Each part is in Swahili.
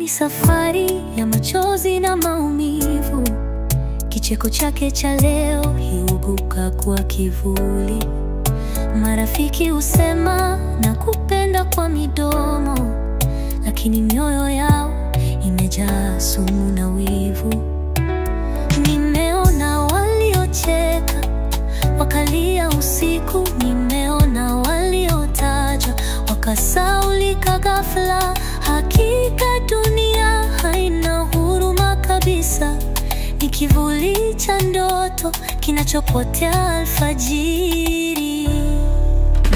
ni safari ya machozi na maumivu. Kicheko chake cha leo huibuka kwa kivuli. Marafiki husema na kupenda kwa midomo, lakini mioyo yao imejaa sumu na wivu. Nimeona waliocheka wakalia usiku, nimeona waliotaja wakasaulika ghafla. Hakika dunia haina huruma kabisa, ni kivuli cha ndoto kinachopotea alfajiri.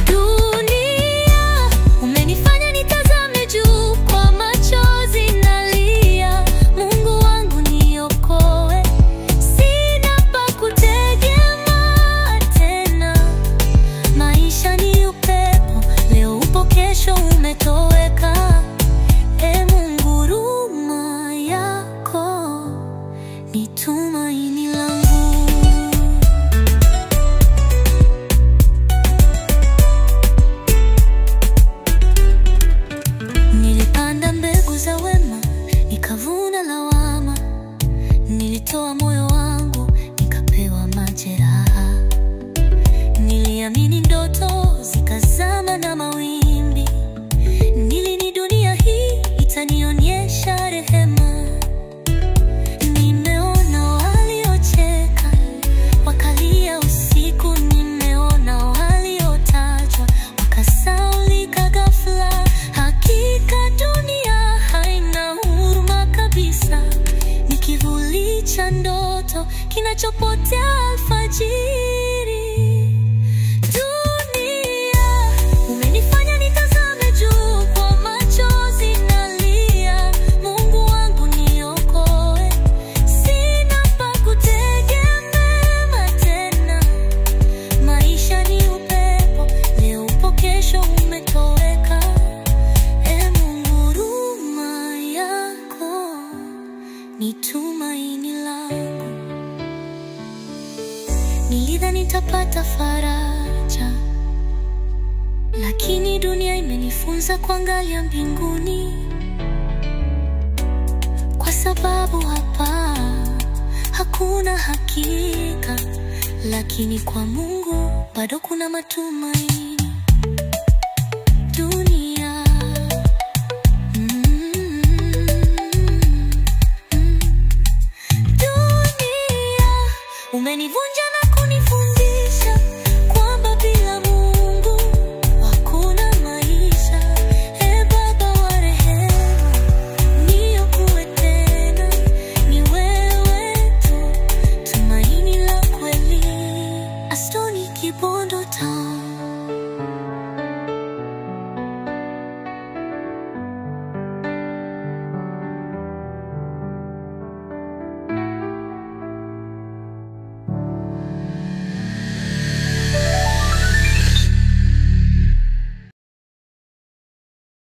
Dunia, umenifanya nitazame juu, kwa machozi nalia. Mungu wangu niokoe, sina pa kutegemea tena. Maisha ni upepo, leo upo kesho umetoweka. Mungu, huruma yako ni tumaini langu. Nilipanda mbegu za wema, nikavuna lawama. Nilitoa moyo wangu, nikapewa majeraha. Niliamini ndoto, zikazama na mawimbi. Nilini dunia hii itanionyesha rehema. Nimeona waliocheka wakalia usiku, nimeona waliotajwa wakasaulika ghafla. Hakika dunia haina huruma kabisa, ni kivuli cha ndoto kinachopotea alfajiri. Dunia, umenifanya nitazame juu, kwa machozi nalia. Mungu wangu niokoe, sina pa kutegemea tena. Maisha ni upepo, leo upo kesho umetoweka. Mungu, huruma yako ni tumaini langu. Nilidhani nitapata faraja, lakini dunia imenifunza kuangalia mbinguni. Kwa sababu hapa hakuna hakika, lakini kwa Mungu bado kuna matumaini. Dunia, dunia, umenivunja na kunifundisha kwamba bila Mungu hakuna maisha. Baba wa rehema, niokoe tena, ni wewe tu tumaini la kweli. Astoni Kibondo Town.